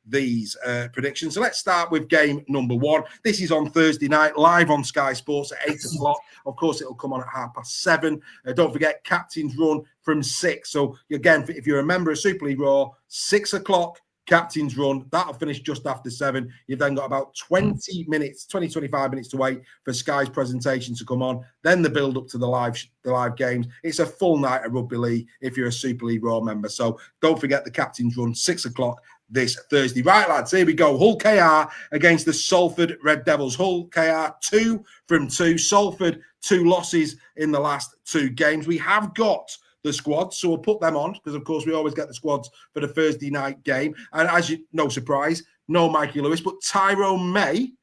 these predictions. So let's start with game number 1. This is on Thursday night, live on Sky Sports at 8 o'clock. Of course, it'll come on at 7:30. Don't forget, captain's run from 6. So again, if you're a member of Super League Raw, 6 o'clock, captain's run. That'll finish just after 7. You've then got about 25 minutes to wait for Sky's presentation to come on. Then the build up to the live games. It's a full night of rugby league if you're a Super League Raw member. So don't forget the captain's run, 6 o'clock this Thursday. Right, lads, here we go. Hull KR against the Salford Red Devils. Hull KR 2 from 2. Salford 2 losses in the last 2 games. We have got the squads, so we'll put them on because, of course, we always get the squads for the Thursday night game. And as you, no surprise, no Mikey Lewis, but Tyrone May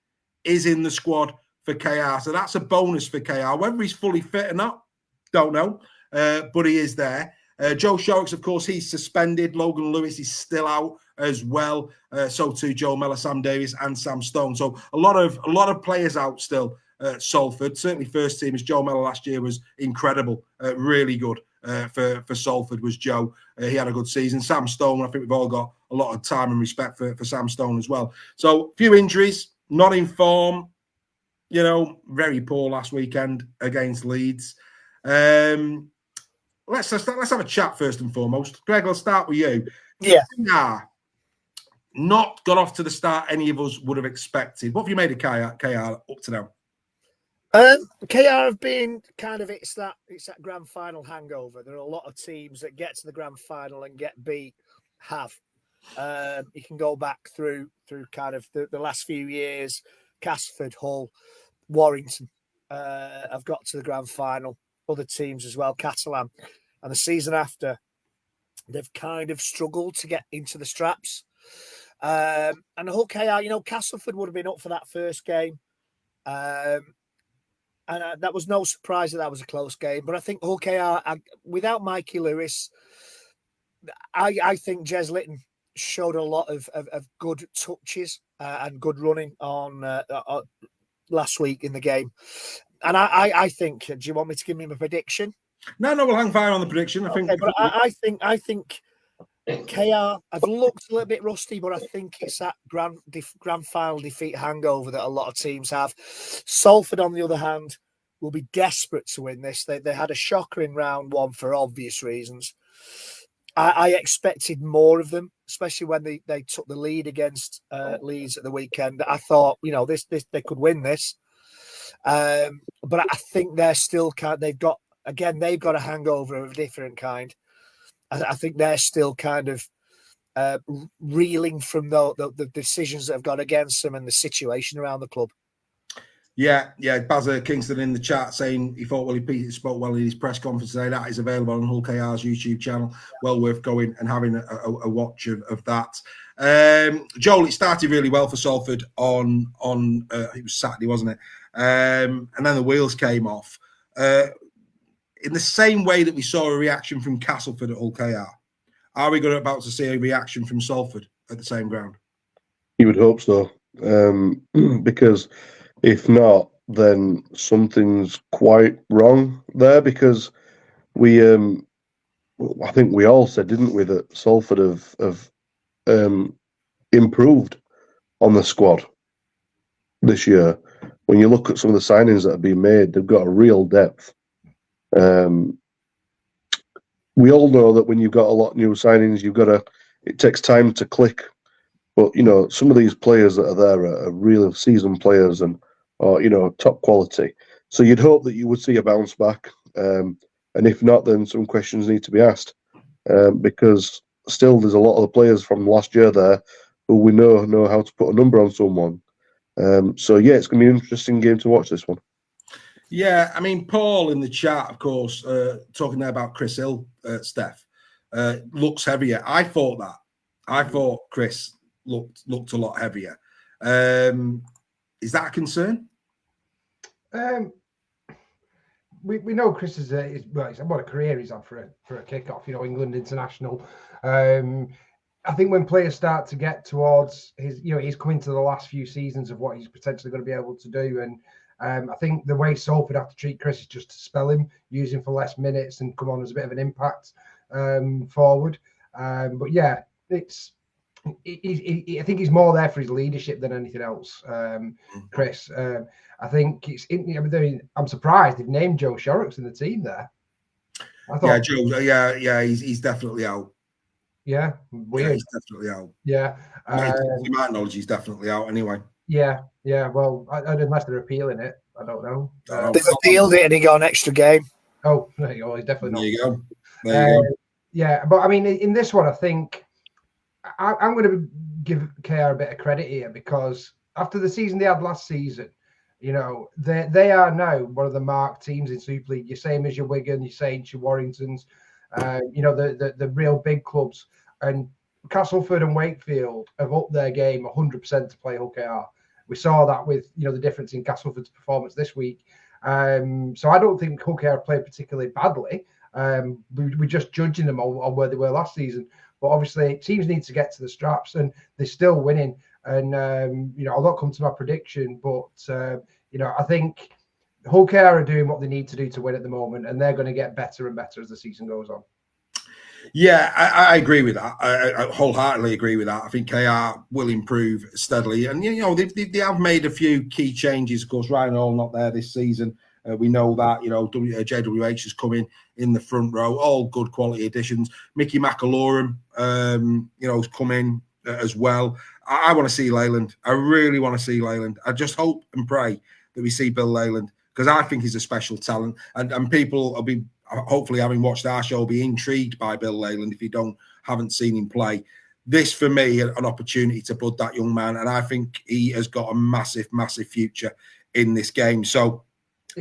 is in the squad for KR, so that's a bonus for KR. Whether he's fully fit or not, don't know, but he is there. Joe Shorrocks, of course, he's suspended. Logan Lewis is still out as well. So too Joe Mellor, Sam Davies, and Sam Stone. So a lot of players out still. Salford, certainly first team, as Joe Mellor last year was incredible, really good. For Salford was Joe. He had a good season. Sam Stone, I think we've all got a lot of time and respect for Sam Stone as well. So few injuries, not in form, very poor last weekend against Leeds. Let's have a chat first and foremost. Greg, I'll start with you. Yeah. Not got off to the start any of us would have expected. What have you made of KR up to now? KR have been it's that grand final hangover. There are a lot of teams that get to the grand final and get beat. You can go back through kind of the last few years. Castleford, Hull, Warrington have got to the grand final. Other teams as well, Catalans, and the season after, they've kind of struggled to get into the straps. And the Hull KR, Castleford would have been up for that first game. And that was no surprise that was a close game. But I think Hull KR, without Mikey Lewis, I think Jez Litton showed a lot of good touches and good running on last week in the game. And I think, do you want me to give him a prediction? No, we'll hang fire on the prediction. I think KR have looked a little bit rusty, but I think it's that grand final defeat hangover that a lot of teams have. Salford, on the other hand, will be desperate to win this. They had a shocker in round 1 for obvious reasons. I expected more of them, especially when they took the lead against Leeds at the weekend. I thought, this they could win this. But I think they're still they've got a hangover of a different kind. I think they're still kind of reeling from the decisions that have gone against them and the situation around the club. Yeah. Bazza Kingston in the chat saying he thought Willie Peters spoke well in his press conference today. That is available on Hull KR's YouTube channel. Well worth going and having a watch of that. Joel, it started really well for Salford on it was Saturday, wasn't it? And then the wheels came off. In the same way that we saw a reaction from Castleford at Hull KR, are we about to see a reaction from Salford at the same ground? You would hope so, because if not, then something's quite wrong there. Because I think we all said, didn't we, that Salford have improved on the squad this year. When you look at some of the signings that have been made, they've got a real depth. We all know that when you've got a lot of new signings, it takes time to click. But, some of these players that are there are real seasoned players and top quality. So you'd hope that you would see a bounce back. And if not, then some questions need to be asked. Because still there's a lot of the players from last year there who we know how to put a number on someone. So, it's going to be an interesting game to watch, this one. Yeah, I mean, Paul in the chat, of course, talking there about Chris Hill, Steph, looks heavier. I thought Chris looked a lot heavier. Is that a concern? We know Chris is what a career he's had for a kick-off, England international. I think when players start to get towards he's coming to the last few seasons of what he's potentially going to be able to do. And I think the way Salford have to treat Chris is just to spell him, use him for less minutes and come on as a bit of an impact forward. But yeah, I think he's more there for his leadership than anything else, Chris. I think I'm surprised they've named Joe Shorrocks in the team there. I thought, Joe. He's definitely out. Yeah, weird. Yeah, he's definitely out. Yeah, to my knowledge, he's definitely out anyway. Yeah. Well, unless they're appealing it, I don't know. They've appealed it and he got an extra game. Oh, there you go. He's definitely not. There you go. There you go. Yeah, but I mean, in this one, I think I'm going to give KR a bit of credit here, because after the season they had last season, they are now one of the marked teams in Super League. You're same as your Wigan, you're Saints, your Warringtons, the real big clubs. And Castleford and Wakefield have upped their game 100% to play Hull KR. We saw that with the difference in Castleford's performance this week. So I don't think Hull KR played particularly badly. We're just judging them on where they were last season. But obviously, teams need to get to the straps, and they're still winning. And I'll not come to my prediction, but I think Hull KR are doing what they need to do to win at the moment, and they're going to get better and better as the season goes on. Yeah, I agree with that. I wholeheartedly agree with that. I think KR will improve steadily, and they have made a few key changes. Of course, Rhino not there this season. We know that JWH is coming in the front row. All good quality additions. Mickey McAlorum, has come in as well. I want to see Leyland. I really want to see Leyland. I just hope and pray that we see Bill Leyland, because I think he's a special talent, and people will be, hopefully, having watched our show, be intrigued by Bill Leyland if you haven't seen him play. This, for me, an opportunity to bud that young man, and I think he has got a massive, massive future in this game. So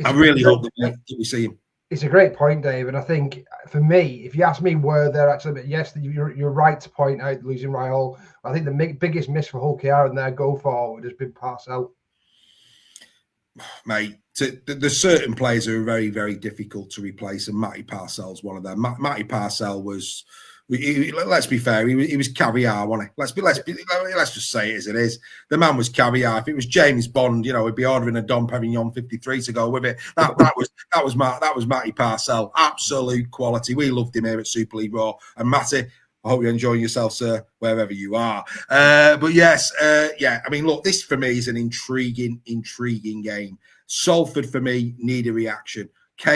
I really hope that we see him. It's a great point, Dave, and I think for me, if you ask me where they're actually, yes, you're right to point out losing Rahul. I think the biggest miss for Hull KR in their go forward has been Parcell. Mate, there's certain players who are very, very difficult to replace, and Matty Parcell's one of them. Matty Parcell was, let's be fair, he was caviar, wasn't he? Let's just say it as it is. The man was caviar. If it was James Bond, he'd be ordering a Dom Perignon 53 to go with it. That was Matty Parcell. Absolute quality. We loved him here at Super League Raw. And Matty, I hope you're enjoying yourself, sir, wherever you are. But yes, I mean, look, this for me is an intriguing game. Salford, for me, need a reaction. KR,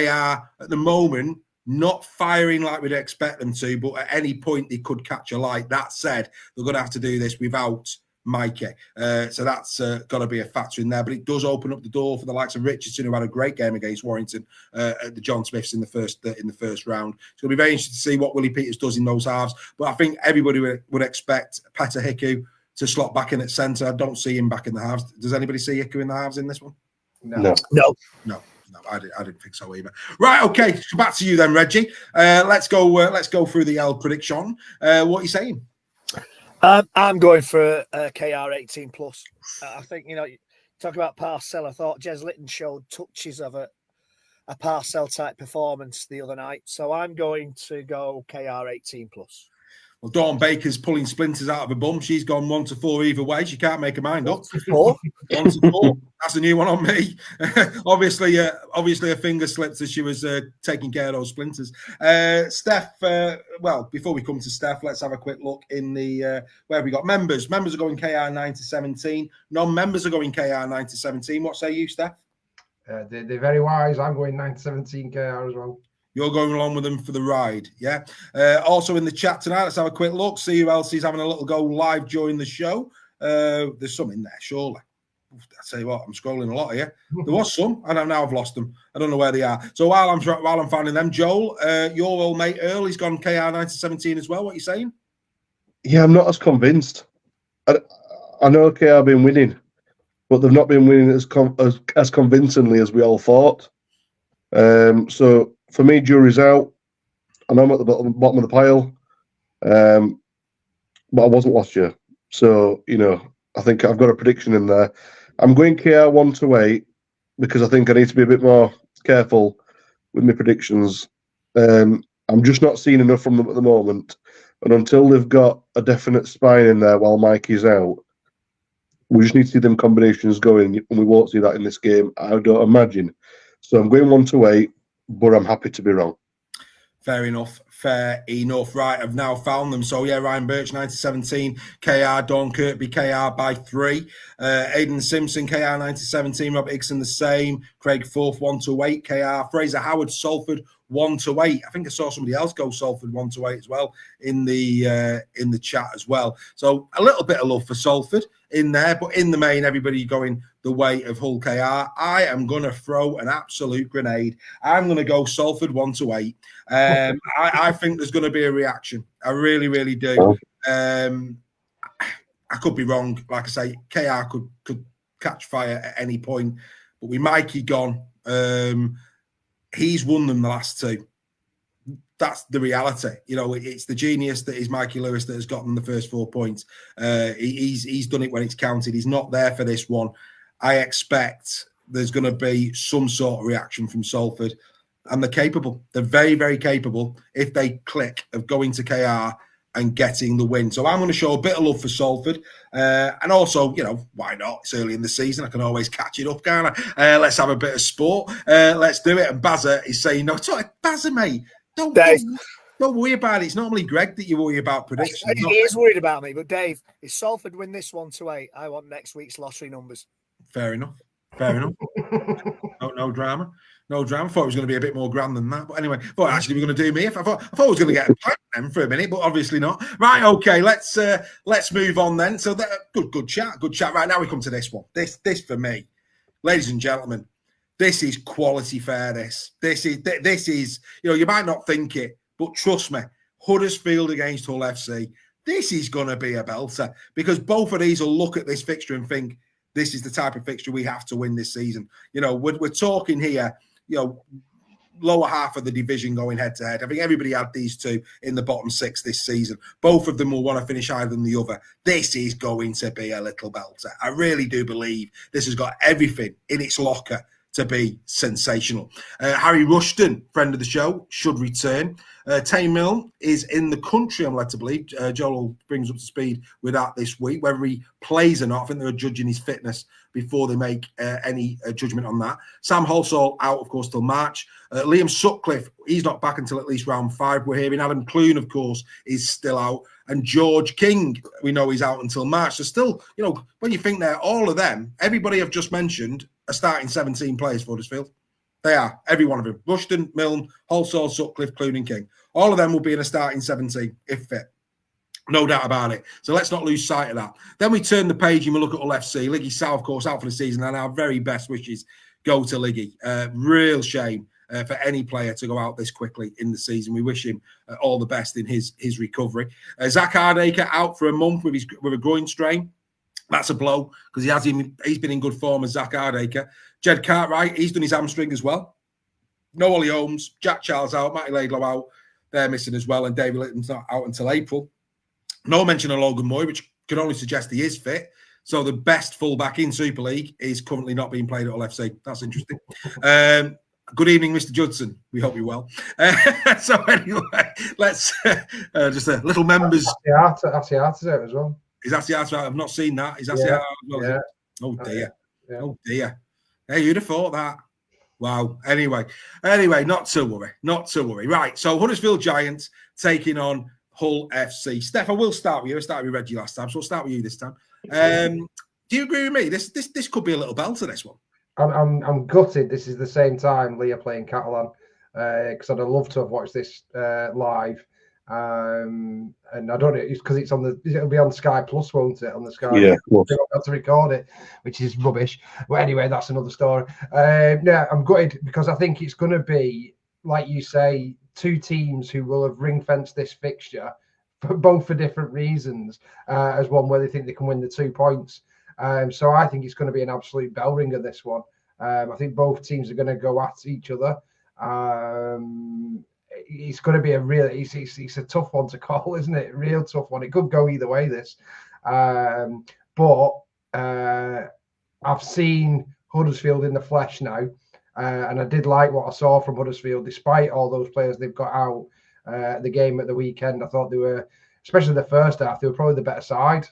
at the moment, not firing like we'd expect them to, but at any point they could catch a light. That said, they're going to have to do this without Mikey. So that's got to be a factor in there. But it does open up the door for the likes of Richardson, who had a great game against Warrington at the John Smiths in the first round. It's going to be very interesting to see what Willie Peters does in those halves. But I think everybody would expect Petter Hiku to slot back in at centre. I don't see him back in the halves. Does anybody see Hiku in the halves in this one? No. I didn't think so either. Right, okay. So back to you then, Reggie. Let's go through the L prediction. What are you saying? I'm going for KR 18 plus. I think talk about Parcell. I thought Jez Litton showed touches of a Parcell type performance the other night, so I'm going to go KR 18 plus. Well, Dawn Baker's pulling splinters out of her bum. She's gone 1-4 either way. She can't make her mind up. 4? 1-4. That's a new one on me. Obviously, her finger slipped as she was taking care of those splinters. Steph, before we come to Steph, let's have a quick look in the where have we got members. Members are going KR 9-17. Non-members are going KR 9-17. What say you, Steph? They're very wise. I'm going 9-17 KR as well. You're going along with them for the ride, yeah? Also in the chat tonight, let's have a quick look, see who else is having a little go live during the show. There's some in there, surely. I tell you what, I'm scrolling a lot here. There was some, and now I've lost them. I don't know where they are. So while I'm finding them, Joel, your old mate Earl, he's gone KR 9-17 as well. What are you saying? Yeah, I'm not as convinced. I know KR have been winning, but they've not been winning as convincingly as we all thought. So for me, jury's out. I know I'm at the bottom of the pile, but I wasn't last year. So, I think I've got a prediction in there. I'm going KR 1-8 because I think I need to be a bit more careful with my predictions. I'm just not seeing enough from them at the moment. And until they've got a definite spine in there while Mikey's out, we just need to see them combinations going, and we won't see that in this game, I don't imagine. So I'm going 1-8, but I'm happy to be wrong. Fair enough. Fair enough. Right, I've now found them. So, yeah, Ryan Birch, 90-17. KR, Dawn Kirkby, KR by 3. Aidan Simpson, KR, 90-17. Rob Hickson, the same. Craig Forth, 1-8. KR. Fraser Howard, Salford, 1-8. I think I saw somebody else go Salford 1-8 as well in the chat as well. So, a little bit of love for Salford in there, but in the main, everybody going the way of Hull KR. I am going to throw an absolute grenade. I'm going to go Salford 1-8. I think there's going to be a reaction. I really, really do. I could be wrong. Like I say, KR could catch fire at any point. But with Mikey gone, he's won them the last 2. That's the reality. You know, it's the genius that is Mikey Lewis that has gotten the first 4 points. He's done it when it's counted. He's not there for this one. I expect there's going to be some sort of reaction from Salford. And they're capable. They're very, very capable if they click of going to KR and getting the win. So I'm going to show a bit of love for Salford. And also, you know, why not? It's early in the season. I can always catch it up, can't I? Let's have a bit of sport. Let's do it. And Bazza is saying, no, it's not Bazza, mate. Don't worry about it. It's normally Greg that you worry about predictions. He is worried about me. But Dave, if Salford win this 1-8, I want next week's lottery numbers. Fair enough. No drama. No drama. I thought it was going to be a bit more grand than that. But anyway, I thought actually we were going to do me. I thought I was going to get a point then for a minute, but obviously not. Right, okay, let's move on then. So good chat. Right, now we come to this one. This for me, ladies and gentlemen, this is quality fairness. This is, you know, you might not think it, but trust me, Huddersfield against Hull FC, this is going to be a belter because both of these will look at this fixture and think, this is the type of fixture we have to win this season. You know, we're talking here, you know, lower half of the division going head-to-head. I think everybody had these 2 in the bottom 6 this season. Both of them will want to finish higher than the other. This is going to be a little belter. I really do believe this has got everything in its locker to be sensational. Harry Rushton, friend of the show, should return. Tame Milne is in the country, I'm led to believe. Joel brings up to speed with that this week. Whether he plays or not, I think they're judging his fitness before they make any judgment on that. Sam Halsall out, of course, till March. Liam Sutcliffe, he's not back until at least round 5. We're hearing Adam Clune, of course, is still out. And George King, we know he's out until March. So still, you know, when you think they're all of them, everybody I've just mentioned are starting 17 players for Huddersfield. They are, every one of them. Rushton, Milne, Halsall, Sutcliffe, Clune and King. All of them will be in a starting 17, if fit. No doubt about it. So let's not lose sight of that. Then we turn the page and we look at Hull FC. Liggy South, of course, out for the season, and our very best wishes go to Liggy. Real shame for any player to go out this quickly in the season. We wish him all the best in his recovery. Zach Hardacre out for a month with a groin strain. That's a blow because he's been in good form as Zach Hardacre. Jed Cartwright, he's done his hamstring as well. No Ollie Holmes, Jack Charles out, Matty Laidlaw out. They're missing as well, and David Litton's not out until April. No mention of Logan Moy, which can only suggest he is fit. So the best fullback in Super League is currently not being played at Hull FC. That's interesting. Good evening, Mr. Judson. We hope you're well. So anyway, let's just a little members. Asiata's out as well. Is Asiata out? I've not seen that. Is Asiata out as well? Yeah. Oh dear. Yeah. Oh dear. Hey, you'd have thought that. Wow. Anyway, not to worry. Right. So Huddersfield Giants taking on Hull FC. Steph, I will start with you. I started with Reggie last time, so I'll start with you this time. Do you agree with me? This could be a little belter, this one. I'm gutted. This is the same time Leigh are playing Catalan because I'd have loved to have watched this live. And I don't know, it's because it'll be on Sky Plus, won't it? On the Sky. Yeah, they won't have to record it, which is rubbish. But anyway, that's another story. No, I'm gutted because I think it's going to be, like you say, 2 teams who will have ring-fenced this fixture both for different reasons, as one where they think they can win the 2 points. So I think it's going to be an absolute bell ringer, this one. I think both teams are going to go at each other. It's going to be it's a tough one to call, isn't it? Real tough one. It could go either way, this. But I've seen Huddersfield in the flesh now, and I did like what I saw from Huddersfield, despite all those players they've got out. The game at the weekend, I thought they were, especially the first half, they were probably the better side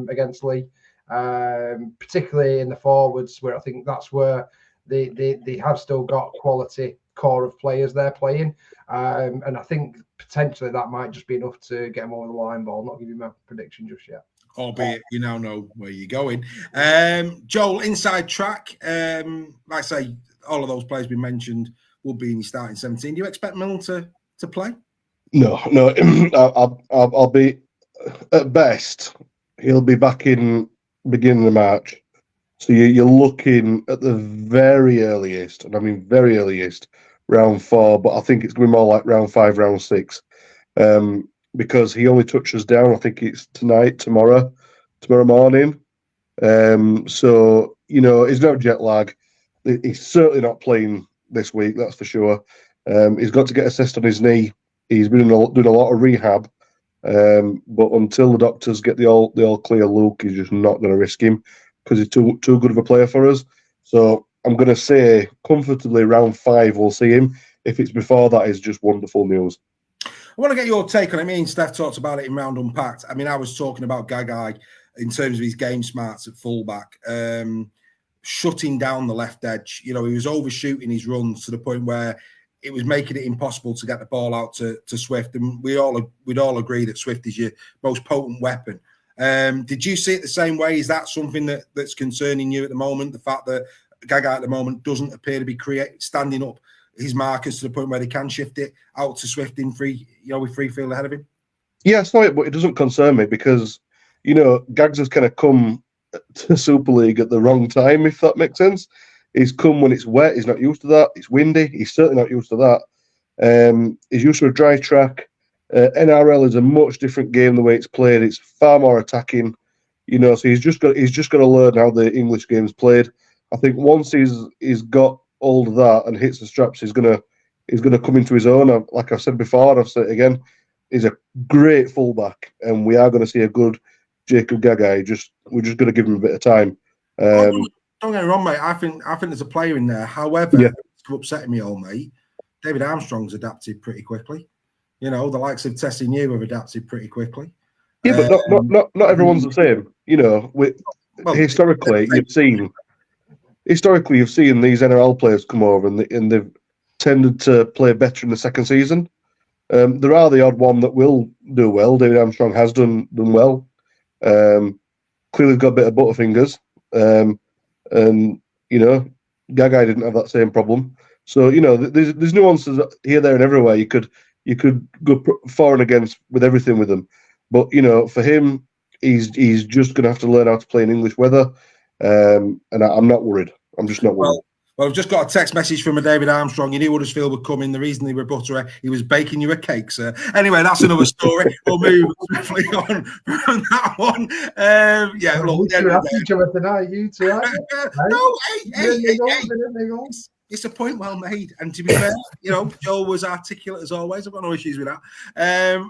against Leigh, particularly in the forwards, where I think that's where they have still got quality core of players they're playing. And I think potentially that might just be enough to get them over the line. But I'll not give you my prediction just yet. Albeit you now know where you're going. Joel, inside track. Like I say, all of those players we mentioned will be in your starting 17. Do you expect Milne to play? No. I'll be at best. He'll be back in beginning of March. So you're looking at the very earliest, and I mean very earliest, round 4. But I think it's going to be more like round 5, round 6, because he only touches down. I think it's tomorrow morning. So he's no jet lag. He's certainly not playing this week, that's for sure. He's got to get assessed on his knee. He's been doing a lot of rehab, but until the doctors get the all clear look, he's just not going to risk him because he's too good of a player for us. So I'm going to say comfortably round 5 we'll see him. If it's before that, it's just wonderful news. I want to get your take on it. Me and Steph talked about it in Round Unpacked. I mean, I was talking about Gagai in terms of his game smarts at fullback, shutting down the left edge. He was overshooting his runs to the point where it was making it impossible to get the ball out to Swift. And we'd all agree that Swift is your most potent weapon. Did you see it the same way? Is that something that's concerning you at the moment? The fact that Gagai at the moment doesn't appear to be standing up his markers to the point where they can shift it out to Swift in free, with free field ahead of him? Yeah, I saw it, but it doesn't concern me because, Gags has kind of come to Super League at the wrong time, if that makes sense. He's come when it's wet. He's not used to that. It's windy. He's certainly not used to that. He's used to a dry track. NRL is a much different game the way it's played. It's far more attacking, so he's just got to learn how the English game's played. I think once he's got hold of that and hits the straps, he's gonna come into his own. Like I've said before, I've said it again. He's a great fullback, and we are going to see a good Jacob Gagai. We're just going to give him a bit of time. Don't get me wrong, mate. I think there's a player in there. However, it's upsetting me all, mate. David Armstrong's adapted pretty quickly. The likes of Tessie New have adapted pretty quickly. Yeah, but not everyone's the same. Historically, you've seen these NRL players come over and they've tended to play better in the second season. There are the odd one that will do well. David Armstrong has done well. Clearly got a bit of butterfingers. And Gagai didn't have that same problem. So there's nuances here, there, and everywhere. You could go for and against with everything with him, but for him, he's just going to have to learn how to play in English weather. And I'm not worried. I'm just not worried. Well, I've just got a text message from a David Armstrong. You knew Huddersfield would come in. The reason they were buttery, he was baking you a cake, sir. Anyway, that's another story. We'll move swiftly on from that one. Look, tonight, you two. No, hey. It's a point well made. And to be fair, Joel was articulate as always. I've got no issues with that.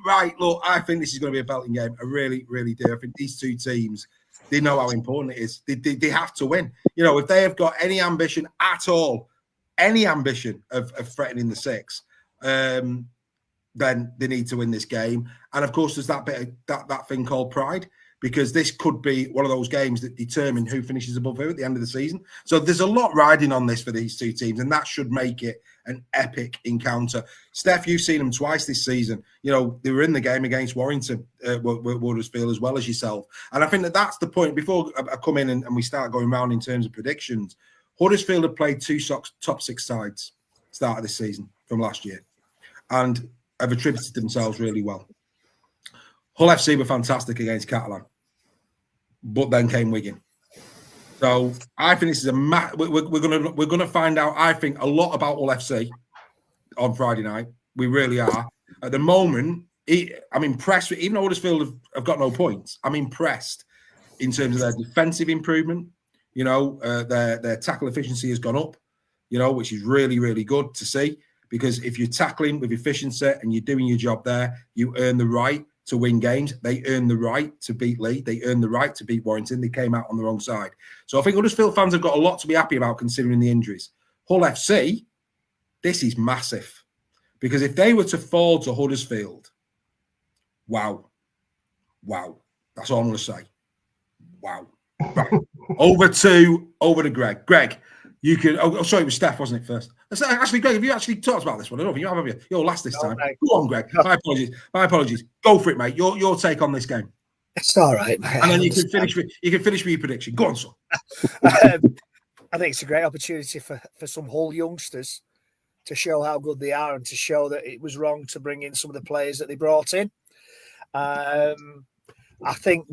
Right, look, I think this is going to be a belting game. I really, really do. I think these two teams, they know how important it is. They have to win. If they have got any ambition at all, of threatening the 6, then they need to win this game. And of course, there's that bit of that thing called pride, because this could be one of those games that determine who finishes above who at the end of the season. So there's a lot riding on this for these two teams, and that should make it an epic encounter. Steph, you've seen them twice this season. They were in the game against Warrington, Huddersfield, as well as yourself. And I think that's the point. Before I come in and we start going round in terms of predictions, Huddersfield have played 2 top 6 sides start of this season from last year and have attributed themselves really well. Hull FC were fantastic against Catalan, but then came Wigan. So I think this is we're gonna find out, I think, a lot about Hull FC on Friday night. We really are. At the moment, I'm impressed. Even though Huddersfield have got no points, I'm impressed in terms of their defensive improvement. Their tackle efficiency has gone up, which is really, really good to see. Because if you're tackling with efficiency and you're doing your job there, you earn the right to win games. They earn the right to beat Leigh. They earn the right to beat Warrington. They came out on the wrong side. So I think Huddersfield fans have got a lot to be happy about considering the injuries. Hull FC, this is massive. Because if they were to fall to Huddersfield, wow. That's all I'm going to say. Wow. Right. Over to Greg. Greg, you could... Oh, sorry, it was Steph, wasn't it, first? Actually, Greg, have you actually talked about this one? I don't think you have you? You're last this time. Mate. Go on, Greg. My apologies. Go for it, mate. Your take on this game. It's all right, mate. And then you can finish with your prediction. Go on, son. I think it's a great opportunity for some Hull youngsters to show how good they are and to show that it was wrong to bring in some of the players that they brought in. I think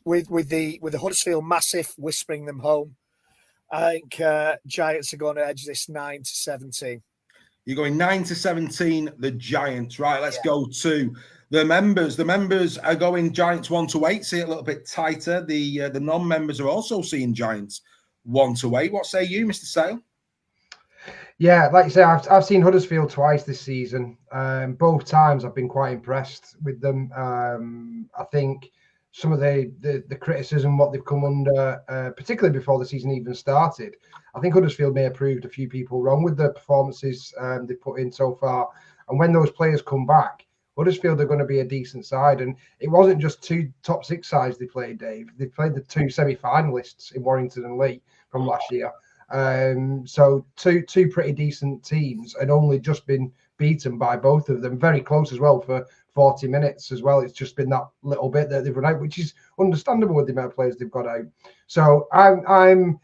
with the Huddersfield massive whispering them home, I think Giants are going to edge this 9-17. You're going 9-17, the Giants. Right, let's go to the members. The members are going Giants 1-8. See it a little bit tighter. The non-members are also seeing Giants 1-8. What say you, Mr. Sale? Yeah, like you say, I've seen Huddersfield twice this season. Both times I've been quite impressed with them. I think some of the criticism, what they've come under, particularly before the season even started, I think Huddersfield may have proved a few people wrong with the performances they've put in so far. And when those players come back, Huddersfield are going to be a decent side. And it wasn't just two top six sides they played, Dave. They played the two semi-finalists in Warrington and Leigh from last year. So two pretty decent teams, and only just been beaten by both of them. Very close as well for 40 minutes as well. It's just been that little bit that they've run out, which is understandable with the amount of players they've got out. So I'm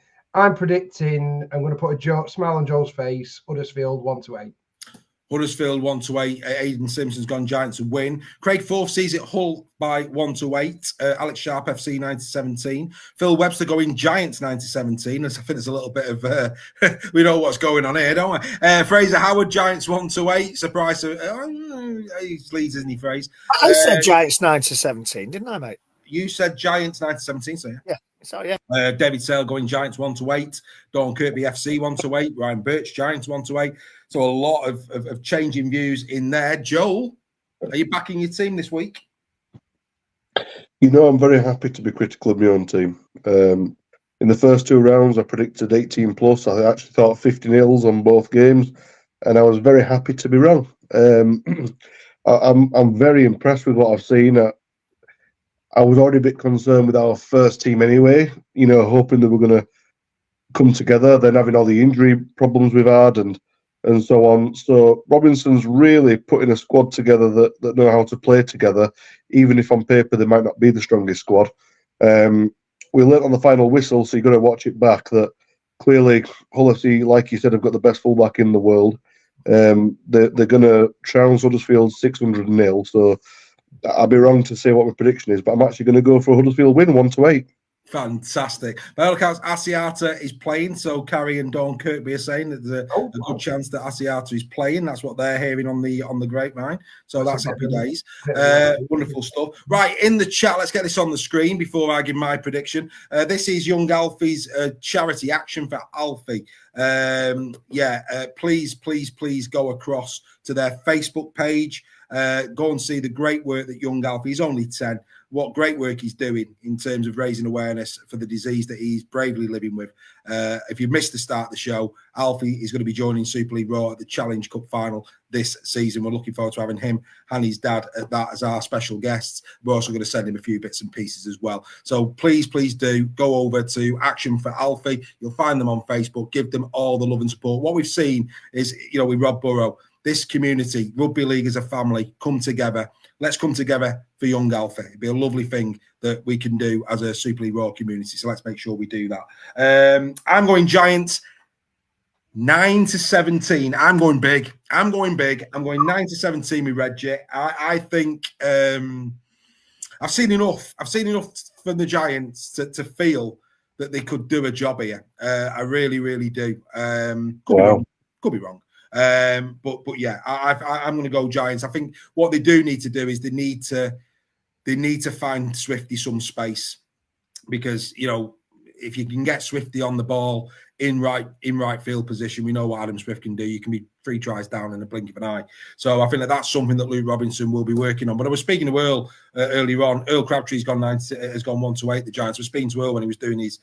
predicting, I'm going to put a smile on Joe's face, Huddersfield 1-8. Huddersfield 1-8. Aidan Simpson's gone Giants to win. Craig Forth sees it Hull by 1-8. Alex Sharp FC 9-17. Phil Webster going Giants 9-17. I think there's a little bit of we know what's going on here, don't we? Fraser Howard Giants 1-8. Surprise! He's Leeds, isn't he, Fraser? I said Giants 9-17, didn't I, mate? You said Giants 9-17. So yeah. So yeah. David Sale going Giants 1-8. Dawn Kirkby FC 1-8. Ryan Birch Giants 1-8. So a lot of changing views in there. Joel, are you backing your team this week? You know, I'm very happy to be critical of my own team. In the first two rounds, I predicted 18 plus. I actually thought 50-0 on both games, and I was very happy to be wrong. I'm very impressed with what I've seen. I was already a bit concerned with our first team anyway, you know, hoping that we're going to come together, then having all the injury problems we've had and so on. So Robinson's really putting a squad together that know how to play together, even if on paper they might not be the strongest squad. We learnt on the final whistle, so you've got to watch it back, that clearly Hull FC, like you said, have got the best fullback in the world. They're going to trounce Huddersfield 600-0, so I'll be wrong to say what my prediction is, but I'm actually going to go for a Huddersfield win 1-8. Fantastic. By all accounts, Asiata is playing, so Carrie and Dawn Kirkby are saying that there's a good chance that Asiata is playing. That's what they're hearing on the grapevine. So that's happy days. Wonderful stuff. Right, in the chat, let's get this on the screen before I give my prediction. This is Young Alfie's charity action for Alfie. Please go across to their Facebook page. Go and see the great work that young Alfie, he's only 10, what great work he's doing in terms of raising awareness for the disease that he's bravely living with. If you missed the start of the show, Alfie is going to be joining Super League Raw at the Challenge Cup final this season. We're looking forward to having him and his dad at that as our special guests. We're also going to send him a few bits and pieces as well. So please do go over to Action for Alfie. You'll find them on Facebook. Give them all the love and support. What we've seen is, you know, with Rob Burrow, this community, Rugby League as a family, come together. Let's come together for young Alfie. It'd be a lovely thing that we can do as a Super League Raw community. So let's make sure we do that. I'm going Giants 9-17. I'm going big. I'm going 9-17 with Reggie. I think I've seen enough. I've seen enough from the Giants to feel that they could do a job here. I really do. Could be wrong. But yeah, I'm going to go Giants. I think what they do need to do is they need to find Swifty some space, because, you know, if you can get Swifty on the ball in right field position, we know what Adam Swift can do. You can be 3 tries down in a blink of an eye. So I think that's something that Luke Robinson will be working on. But I was speaking to Earl earlier on. Earl Crabtree's gone 1-8. The Giants. I was speaking to Earl when he was doing his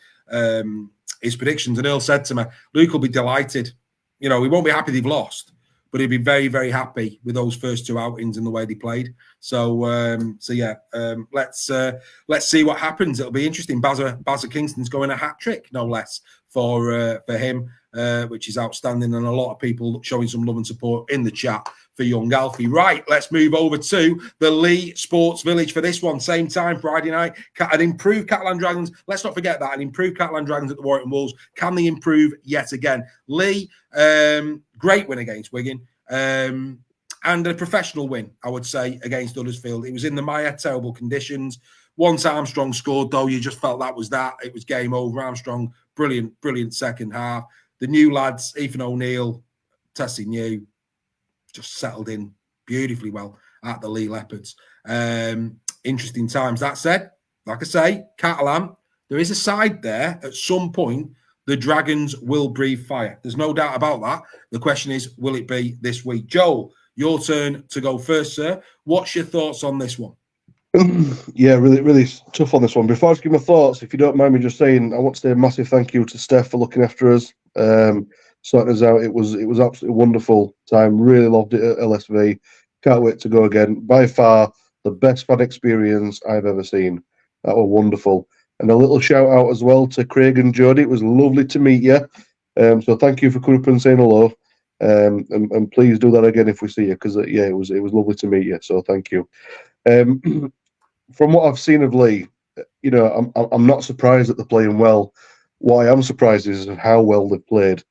predictions, and Earl said to me, Luke will be delighted. You know, he won't be happy they've lost, but he'll be very, very happy with those first 2 outings and the way they played. So let's see what happens. It'll be interesting. Bazza Kingston's going a hat trick, no less, for him. which is outstanding, and a lot of people showing some love and support in the chat for young Alfie. Right, let's move over to the Leigh Sports Village for this one. Same time, Friday night. An improved Catalan Dragons. Let's not forget that. An improved Catalan Dragons at the Warrington Wolves. Can they improve yet again? Leigh, great win against Wigan. And a professional win, I would say, against Huddersfield. It was in the mire, terrible conditions. Once Armstrong scored, though, you just felt that was that. It was game over. Armstrong, brilliant second half. The new lads, Ethan O'Neill, Tessie New, just settled in beautifully well at the Leigh Leopards. Interesting times. That said, like I say, Catalan, there is a side there. At some point, the Dragons will breathe fire. There's no doubt about that. The question is, will it be this week? Joel, your turn to go first, sir. What's your thoughts on this one? Yeah, really tough on this one. Before I give my thoughts, if you don't mind me just saying, I want to say a massive thank you to Steph for looking after us, sorting us out. It was absolutely wonderful time. Really loved it at LSV. Can't wait to go again. By far the best fan experience I've ever seen. That was wonderful. And a little shout out as well to Craig and Jodie. It was lovely to meet you. So thank you for coming up and saying hello. And please do that again if we see you, because it was lovely to meet you. So thank you. From what I've seen of Leigh, I'm not surprised that they're playing well. What I am surprised is how well they've played,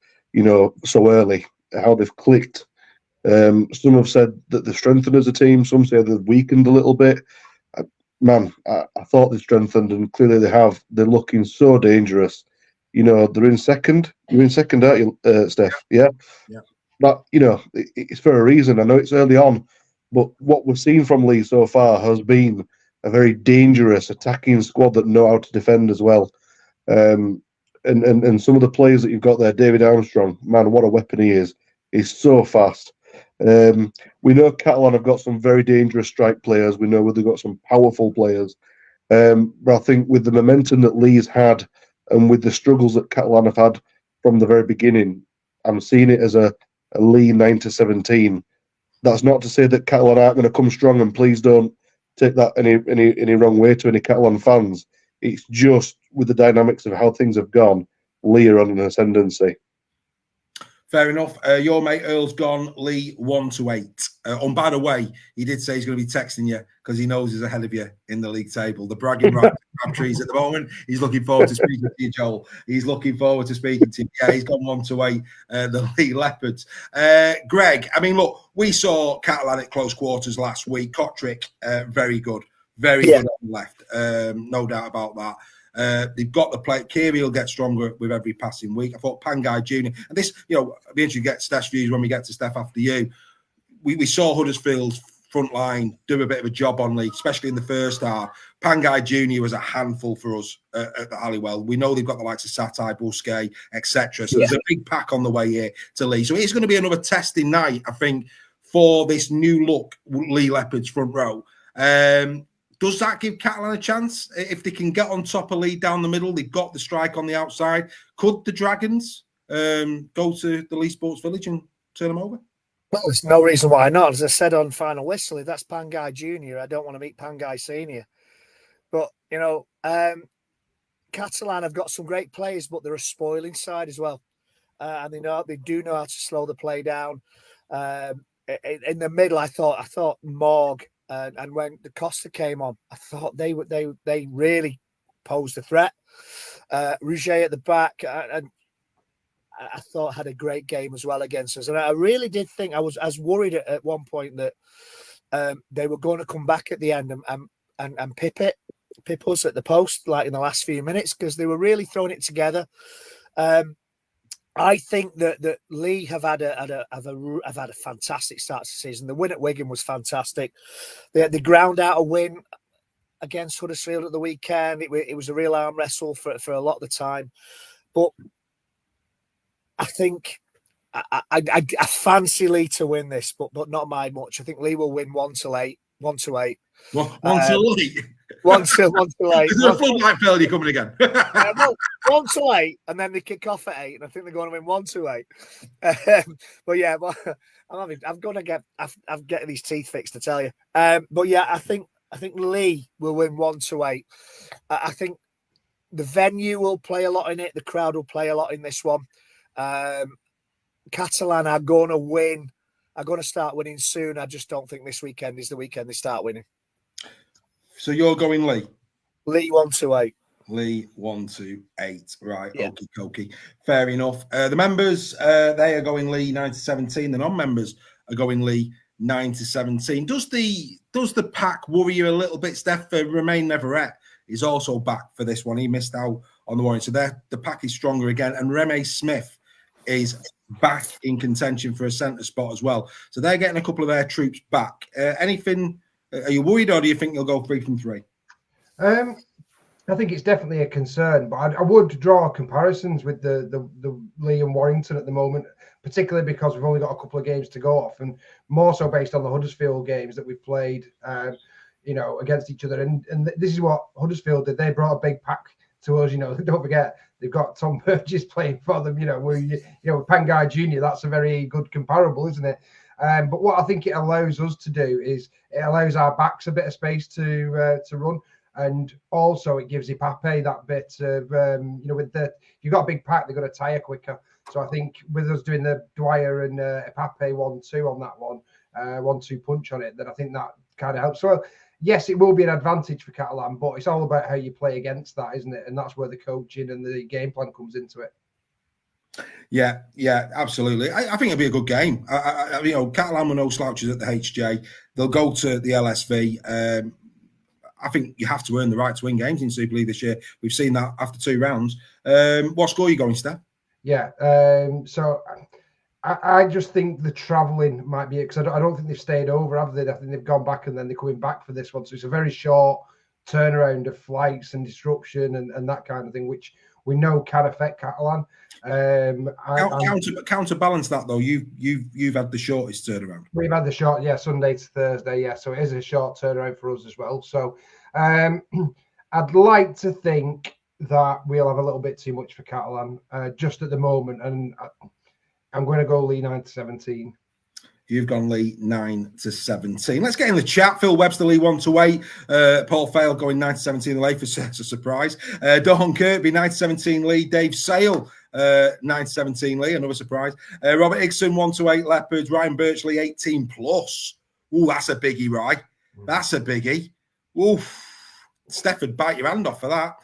so early, how they've clicked. Some have said that they've strengthened as a team. Some say they've weakened a little bit. I thought they strengthened, and clearly they have. They're looking so dangerous. They're in second. You're in second, aren't you, Steph? Yeah. But, it's for a reason. I know it's early on, but what we've seen from Leigh so far has been a very dangerous attacking squad that know how to defend as well. And some of the players that you've got there, David Armstrong, man, what a weapon he is. He's so fast. We know Catalan have got some very dangerous strike players. We know they've got some powerful players. But I think with the momentum that Leigh's had and with the struggles that Catalan have had from the very beginning, I'm seeing it as a Leigh 9-17. That's not to say that Catalan aren't going to come strong, and please don't take that any wrong way to any Catalan fans. It's just with the dynamics of how things have gone, Leigh are on an ascendancy. Fair enough. Your mate Earl's gone Leigh 1-8. And by the way, he did say he's going to be texting you because he knows he's ahead of you in the league table. The bragging right trees at the moment. He's looking forward to speaking to you, Joel. He's looking forward to speaking to you. Yeah, he's gone 1-8. The Leigh Leopards. Greg, I mean, look, we saw Catalan at close quarters last week. Kotrick, very good. Very good on the left. No doubt about that. They've got the play. Kiri will get stronger with every passing week. I thought Pangai Jr. And this, I'll be interested to get Steph's views when we get to Steph after you. We saw Huddersfield's front line do a bit of a job on Leigh, especially in the first half. Pangai Jr. was a handful for us at the Halliwell. We know they've got the likes of Satai, Busquets, etc. So there's a big pack on the way here to Leigh. So it's going to be another testing night, I think, for this new look Leigh Leopards front row. Does that give Catalan a chance? If they can get on top of Leigh down the middle, they've got the strike on the outside. Could the Dragons go to the Leigh Sports Village and turn them over? Well, there's no reason why not. As I said on Final Whistle, if that's Pangai Jr., I don't want to meet Pangai Sr. But, Catalan have got some great players, but they're a spoiling side as well. And they do know how to slow the play down. In the middle, I thought Morg, and when the Costa came on, I thought they really posed a threat. Rouget at the back, and I thought had a great game as well against us. And I really did think I was worried at one point that they were going to come back at the end and pip us at the post like in the last few minutes, because they were really throwing it together. I think that Leigh have had a fantastic start to the season. The win at Wigan was fantastic. They ground out a win against Huddersfield at the weekend. It was a real arm wrestle for a lot of the time. But I think I fancy Leigh to win this, but not by much. I think Leigh will win 1-8. 1-8. 1-8. 1-8. Is there a floodlight penalty coming again? 1-8, and then they kick off at 8, and I think they're going to win 1-8. But yeah, I'm going to get these teeth fixed, to tell you. But yeah, I think Leigh will win 1-8. I think the venue will play a lot in it. The crowd will play a lot in this one. Catalan are going to win. Are going to start winning soon. I just don't think this weekend is the weekend they start winning. So you're going Leigh? Leigh 128. Leigh 128. Right. Yeah. Okie dokie. Fair enough. The members, they are going Leigh 9-17. The non-members are going Leigh 9-17. Does the pack worry you a little bit, Steph? Romain Neverett is also back for this one. He missed out on the Warrington. So the pack is stronger again. And Remy Smith is back in contention for a centre spot as well. So they're getting a couple of their troops back. Anything? Are you worried, or do you think you'll go 3 from 3? I think it's definitely a concern, but I would draw comparisons with the Leigh and Warrington at the moment, particularly because we've only got a couple of games to go off, and more so based on the Huddersfield games that we've played, against each other. And this is what Huddersfield did. They brought a big pack to us. Don't forget they've got Tom Burgess playing for them. Pangai Junior. That's a very good comparable, isn't it? But what I think it allows us to do is it allows our backs a bit of space to run. And also it gives Ipape that bit of, if you've got a big pack, they're going to tire quicker. So I think with us doing the Dwyer and Ipape 1-2 on that one, 1-2 punch on it, then I think that kind of helps. So yes, it will be an advantage for Catalan, but it's all about how you play against that, isn't it? And that's where the coaching and the game plan comes into it. Yeah, absolutely. I think it'll be a good game. Catalan were no slouches at the HJ. They'll go to the LSV. I think you have to earn the right to win games in Super League this year. We've seen that after 2 rounds. What score are you going, Steph? Yeah, so I just think the travelling might be it, because I don't think they've stayed over, have they? I think they've gone back and then they're coming back for this one. So it's a very short turnaround of flights and disruption and that kind of thing, which we know can affect Catalan. Counterbalance that though, you've had the shortest turnaround. We've had the short, Sunday to Thursday, so it is a short turnaround for us as well. So I'd like to think that we'll have a little bit too much for Catalan just at the moment, and I'm going to go Leigh 9-17. You've gone Leigh 9-17. Let's get in the chat. Phil Webster, Leigh 1-8. Paul Fail going 9-17 Leigh for a surprise. Don Kirby 9-17 Leigh. Dave Sale 9-17 Leigh, another surprise. Robert Igson 1-8 Leopards. Ryan Birchley 18+. Ooh, that's a biggie, right? That's a biggie. Oof. Steph would bite your hand off for that.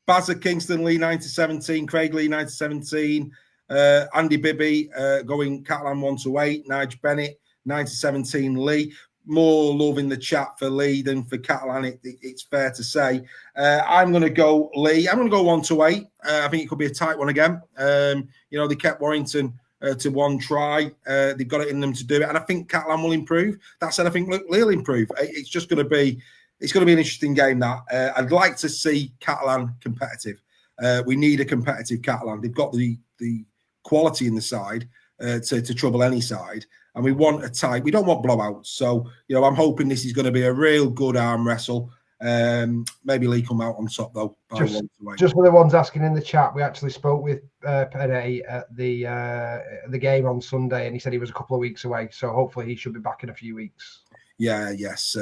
Bazza Kingston Leigh 9-17. Craig Leigh 9-17. Andy Bibby going Catalan 1-8. Nigel Bennett 9-17 Leigh. More love in the chat for Leigh than for Catalan, it's fair to say. I'm going to go Leigh. I'm going to go 1-8. I think it could be a tight one again. They kept Warrington to 1 try. They've got it in them to do it, and I think Catalan will improve. That said, I think Leigh will improve. It's going to be an interesting game. That I'd like to see Catalan competitive. We need a competitive Catalan. They've got the quality in the side to trouble any side, and we want a tight. We don't want blowouts. So I'm hoping this is going to be a real good arm wrestle. Maybe Leigh come out on top though. Just for the ones asking in the chat, we actually spoke with Penne at the game on Sunday, and he said he was a couple of weeks away. So hopefully he should be back in a few weeks. Yes.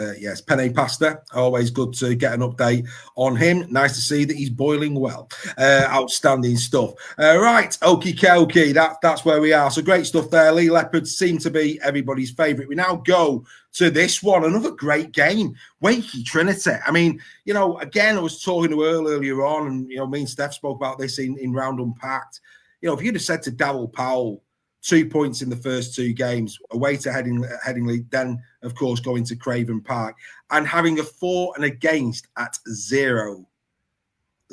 Penne Pasta, always good to get an update on him. Nice to see that he's boiling well. Outstanding stuff. Right, okie dokie, that's where we are. So great stuff there. Leigh Leopards seem to be everybody's favourite. We now go to this one, another great game. Wakey Trinity. I mean, again, I was talking to Earl earlier on, and me and Steph spoke about this in Round Unpacked. If you'd have said to Darryl Powell, 2 points in the first 2 games, away to Headingley, then, of course, going to Craven Park, and having a 4 and against at 0,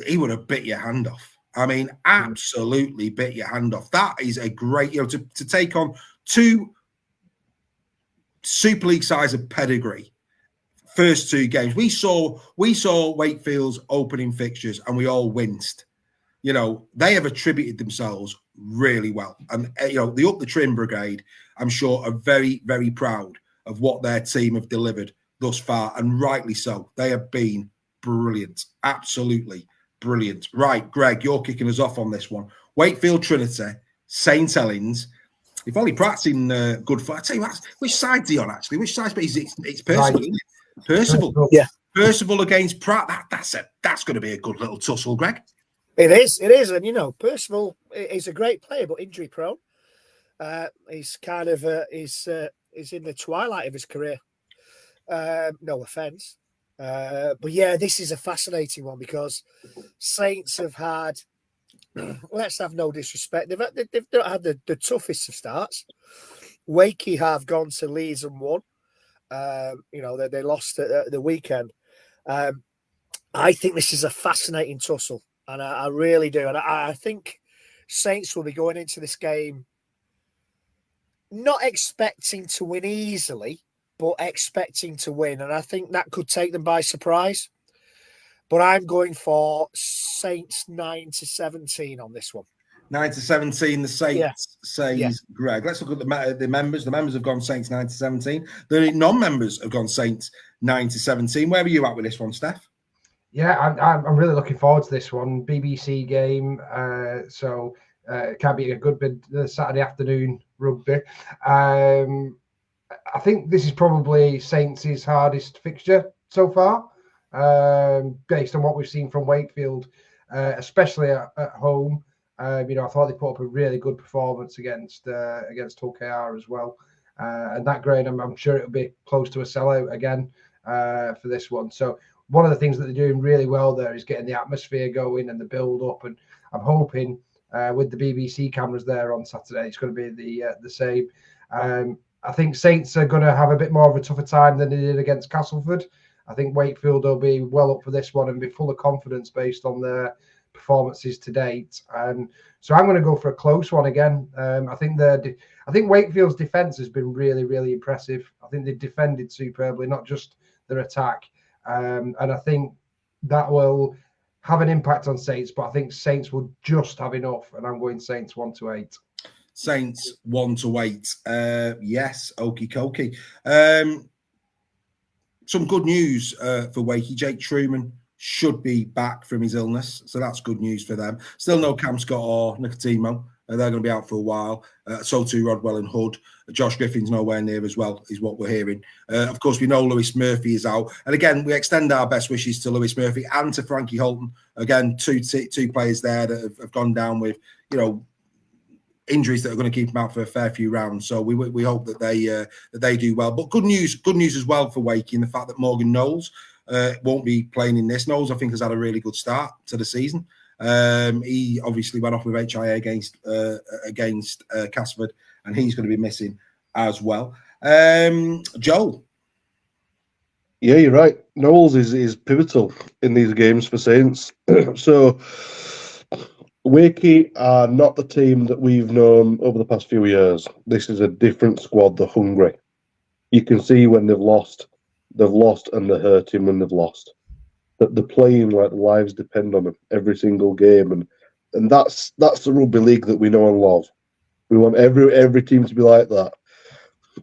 he would have bit your hand off. I mean, absolutely bit your hand off. That is a great, to take on 2 Super League size of pedigree, first 2 games. We saw Wakefield's opening fixtures, and we all winced. They have attributed themselves really well. And, the Up the Trim Brigade, I'm sure, are very, very proud of what their team have delivered thus far, and rightly so. They have been brilliant, absolutely brilliant. Right, Greg, you're kicking us off on this one. Wakefield Trinity, St. Helens. If only practicing good fun. I tell you what, which side's he on, actually? Which side's it's Percival, isn't it? Percival. Yeah. Percival against Pratt. That's going to be a good little tussle, Greg. It is. And, Percival is a great player, but injury prone. He's kind of, he's in the twilight of his career. No offence. But yeah, this is a fascinating one because Saints have had, let's have no disrespect, they've not had the toughest of starts. Wakey have gone to Leeds and won. They lost at the weekend. I think this is a fascinating tussle, and I really do. And I think Saints will be going into this game not expecting to win easily, but expecting to win. And I think that could take them by surprise. But I'm going for Saints 9-17 on this one. 9-17, the Saints says Greg. Let's look at the members. The members have gone Saints 9-17. The non-members have gone Saints 9-17. Where are you at with this one, Steph? Yeah, I'm really looking forward to this one. BBC game, so it can be a good bit Saturday afternoon rugby. I think this is probably Saints' hardest fixture so far, based on what we've seen from Wakefield, especially at home. I thought they put up a really good performance against Hull KR as well, and that grade, I'm sure it'll be close to a sellout again for this one. So one of the things that they're doing really well there is getting the atmosphere going and the build up, and I'm hoping with the BBC cameras there on Saturday, it's going to be the same. I think Saints are going to have a bit more of a tougher time than they did against Castleford. I think Wakefield will be well up for this one and be full of confidence based on their performances to date. And so I'm going to go for a close one again. I think Wakefield's defence has been really, really impressive. I think they've defended superbly, not just their attack. And I think that will have an impact on Saints, but I think Saints will just have enough, and I'm going Saints 1-8. Saints 1-8. Yes, okie dokie. Some good news for Wakey. Jake Truman should be back from his illness, so that's good news for them. Still no Cam Scott or Nicotimo. They're going to be out for a while. So too Rodwell and Hood. Josh Griffin's nowhere near as well, is what we're hearing. Of course, we know Lewis Murphy is out. And again, we extend our best wishes to Lewis Murphy and to Frankie Holton. Again, two players there that have gone down with, injuries that are going to keep them out for a fair few rounds. So we hope that they do well. But good news as well for Wakey in the fact that Morgan Knowles won't be playing in this. Knowles, I think, has had a really good start to the season. He obviously went off with HIA against Castleford, and he's going to be missing as well. Joel. Yeah, you're right. Knowles is pivotal in these games for Saints. So Wakey are not the team that we've known over the past few years. This is a different squad. They're hungry. You can see when they've lost, and they're hurting when they've lost. That they're playing like their lives depend on them every single game, and that's the rugby league that we know and love. We want every team to be like that.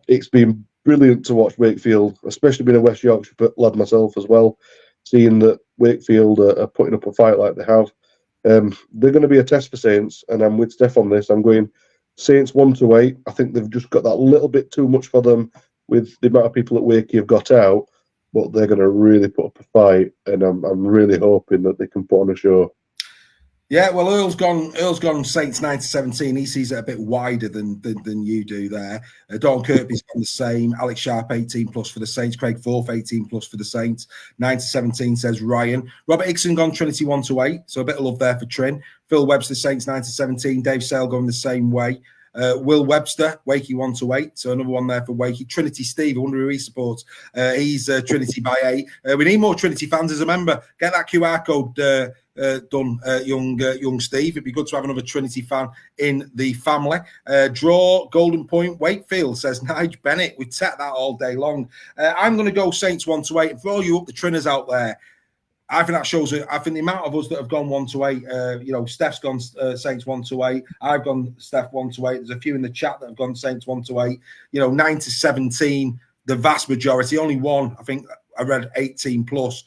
It's been brilliant to watch Wakefield, especially being a West Yorkshire lad myself as well, seeing that Wakefield are putting up a fight like they have. They're going to be a test for Saints, and I'm with Steph on this. I'm going Saints 1-8. I think they've just got that little bit too much for them with the amount of people that Wakey have got out, but they're going to really put up a fight, and I'm really hoping that they can put on a show. Yeah, well, Earl's gone Saints 9-17. He sees it a bit wider than you do there. Don Kirby's gone the same. Alex Sharp 18+ for the Saints. Craig Forth 18+ for the Saints. 9-17 says Ryan. Robert Hickson gone Trinity 1-8. So a bit of love there for Trin. Phil Webster Saints 9-17. Dave Sale going the same way. Will Webster, Wakey 1-8. So another one there for Wakey. Trinity Steve, I wonder who he supports. He's Trinity by 8. We need more Trinity fans as a member. Get that QR code done, young Steve. It'd be good to have another Trinity fan in the family. Draw Golden Point Wakefield says Nige Bennett. We set that all day long. I'm going to go Saints 1-8. And for all you up the Trinners out there, I think that shows it. I think the amount of us that have gone 1-8, Steph's gone Saints 1-8. I've gone Steph 1-8. There's a few in the chat that have gone Saints 1-8. 9-17, the vast majority. Only one, I think I read 18+.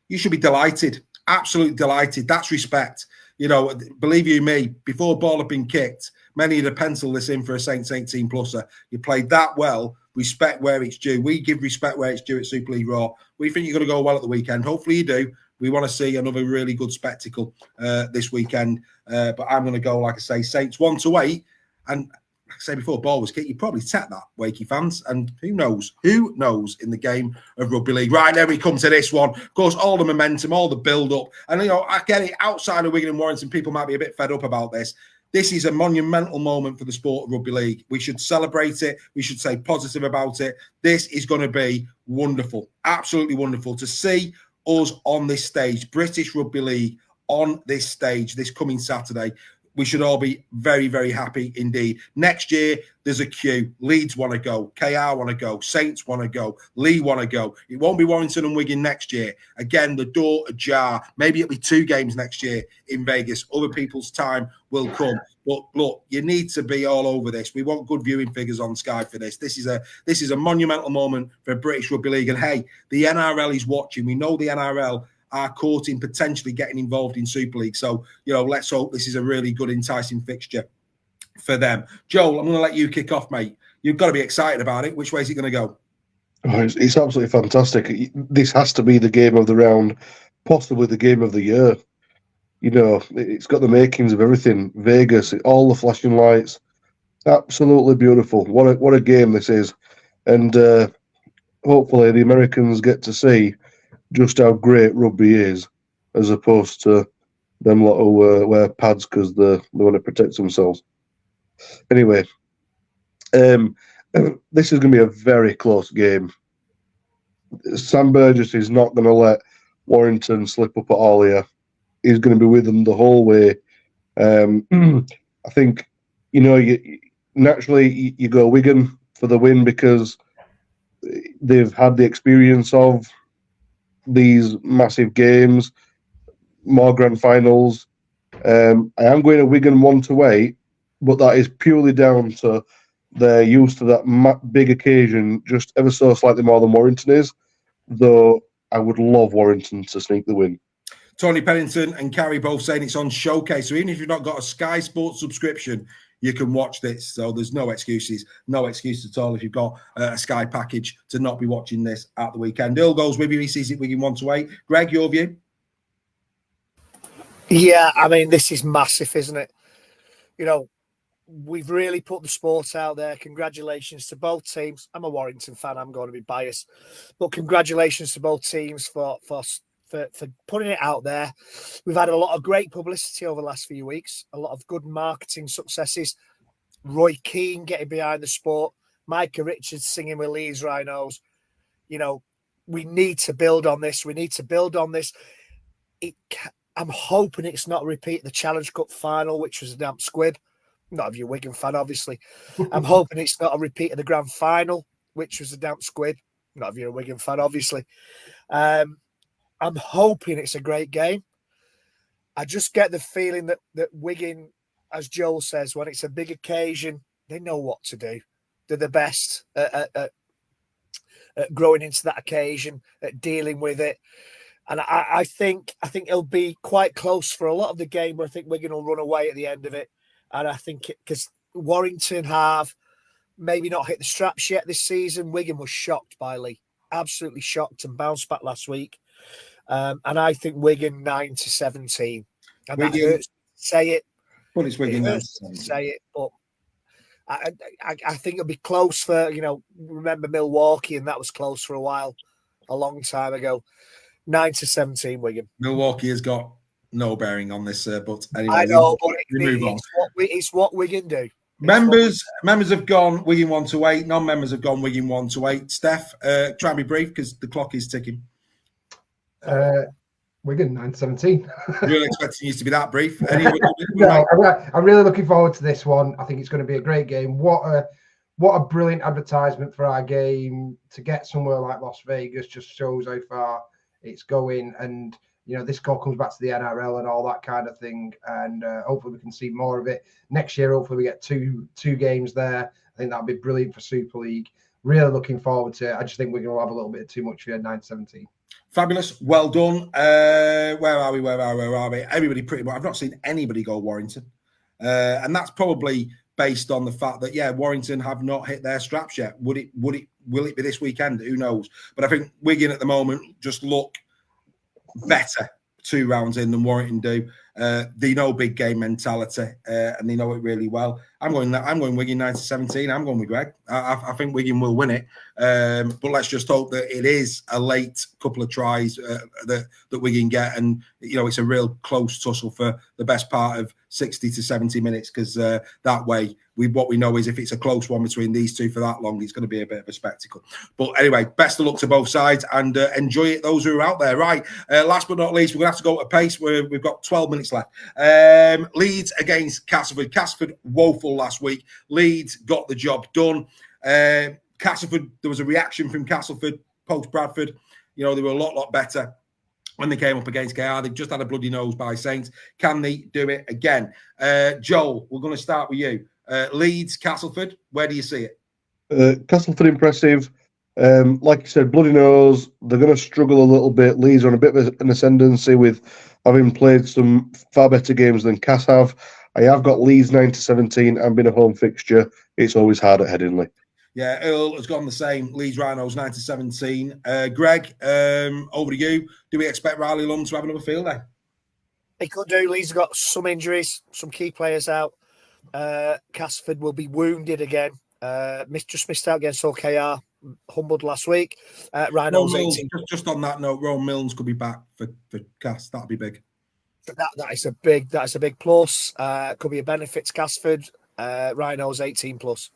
You should be delighted. Absolutely delighted. That's respect. Believe you me, before a ball had been kicked, many would have penciled this in for a Saints 18+er. You played that well. Respect where it's due. We give respect where it's due at Super League Raw. We think you're going to go well at the weekend. Hopefully you do. We want to see another really good spectacle this weekend. But I'm going to go, like I say, Saints 1-8. And like I say before, ball was kicked. You probably tap that, Wakey fans. And who knows in the game of rugby league. Right, there we come to this one. Of course, all the momentum, all the build-up. And, I get it, outside of Wigan and Warrington, people might be a bit fed up about this. This is a monumental moment for the sport of rugby league. We should celebrate it. We should say positive about it. This is going to be wonderful, absolutely wonderful to see us on this stage, British Rugby League on this stage this coming Saturday. We should all be very, very happy indeed. Next year, there's a queue. Leeds want to go. KR want to go. Saints want to go. Leigh want to go. It won't be Warrington and Wigan next year. Again, the door ajar. Maybe it'll be 2 games next year in Vegas. Other people's time will come. But look, you need to be all over this. We want good viewing figures on Sky for this. This is a monumental moment for British Rugby League. And hey, the NRL is watching. We know the NRL are courting potentially getting involved in Super League. So, let's hope this is a really good, enticing fixture for them. Joel, I'm going to let you kick off, mate. You've got to be excited about it. Which way is it going to go? Oh, it's absolutely fantastic. This has to be the game of the round, possibly the game of the year. It's got the makings of everything. Vegas, all the flashing lights, absolutely beautiful. What a game this is. And hopefully the Americans get to see just how great rugby is, as opposed to them lot who wear pads because they want to protect themselves. Anyway, this is going to be a very close game. Sam Burgess is not going to let Warrington slip up at all here. He's going to be with them the whole way. I think, naturally you go Wigan for the win because they've had the experience of these massive games, more grand finals. I am going to Wigan 1-8, but that is purely down to they're used to that big occasion just ever so slightly more than Warrington is, though I would love Warrington to sneak the win. Tony Pennington and Carrie both saying it's on Showcase. So even if you've not got a Sky Sports subscription, you can watch this. So there's no excuses at all if you've got a Sky package to not be watching this at the weekend. Earl goes with you. He sees it Wigan 1-8. Greg, your view? Yeah, I mean, this is massive, isn't it? We've really put the sport out there. Congratulations to both teams. I'm a Warrington fan. I'm going to be biased. But congratulations to both teams for putting it out there. We've had a lot of great publicity over the last few weeks, a lot of good marketing successes. Roy Keane getting behind the sport, Micah Richards singing with Leeds Rhinos. We need to build on this. I'm hoping it's not a repeat of the Challenge Cup final, which was a damp squib. Not if you're a Wigan fan, obviously. I'm hoping it's not a repeat of the grand final, which was a damp squib. Not if you're a Wigan fan, obviously. I'm hoping it's a great game. I just get the feeling that Wigan, as Joel says, when it's a big occasion, they know what to do. They're the best at growing into that occasion, at dealing with it. And I think it'll be quite close for a lot of the game, where I think Wigan will run away at the end of it. And I think because Warrington have maybe not hit the straps yet this season. Wigan was shocked by Leigh, absolutely shocked, and bounced back last week. And I think Wigan 9-17. And Wigan, that hurts to say it. Well, it's Wigan 9-17. Say it, but I think it'll be close for, remember Milwaukee, and that was close for a while, a long time ago. 9-17 Wigan. Milwaukee has got no bearing on this, but anyway. I know, but it's what Wigan do. Members have gone Wigan 1-8. Non-members have gone Wigan 1-8. Steph, try and be brief because the clock is ticking. Wigan 9-17. Really expecting you to be that brief. No, I'm really looking forward to this one. I think it's going to be a great game. What a brilliant advertisement for our game. To get somewhere like Las Vegas just shows how far it's going. And this call comes back to the NRL and all that kind of thing. And hopefully we can see more of it next year. Hopefully we get two games there. I think that'd be brilliant for Super League. Really looking forward to it. I just think we're going to have a little bit too much here. 9-17. Fabulous. Well done. Where are we? Everybody pretty much. I've not seen anybody go Warrington. And that's probably based on the fact that, Warrington have not hit their straps yet. Will it be this weekend? Who knows? But I think Wigan at the moment just look better 2 rounds in than Warrington do. They know big game mentality, and they know it really well. I'm going Wigan 9-17. I'm going with Greg. I think Wigan will win it, but let's just hope that it is a late couple of tries that Wigan get, and it's a real close tussle for the best part of 60 to 70 minutes, because that way what we know is if it's a close one between these two for that long, it's going to be a bit of a spectacle. But anyway, best of luck to both sides, and enjoy it, those who are out there. Right, last but not least, we're going to have to go at a pace. We've got 12 minutes left. Leeds against Castleford. Castleford woeful last week. Leeds got the job done. Castleford, there was a reaction from Castleford post Bradford. They were a lot better when they came up against KR. They've just had a bloody nose by Saints. Can they do it again? Joel, we're going to start with you. Leeds, Castleford, where do you see it? Castleford impressive. Like you said, bloody nose. They're going to struggle a little bit. Leeds are on a bit of an ascendancy with having played some far better games than Cass have. I have got Leeds 9-17 and been a home fixture. It's always hard at Headingley. Yeah, Earl has gone the same. Leeds Rhinos 9-17. Greg, over to you. Do we expect Riley Lund to have another field day? He could do. Leeds have got some injuries, some key players out. Castleford will be wounded again. Just missed out against OKR, humbled last week. Rhinos 18. Just on that note, Ron Milnes could be back for Cass. That'd be big. That is a big plus. Could be a benefit to Castleford. Rhinos 18 plus.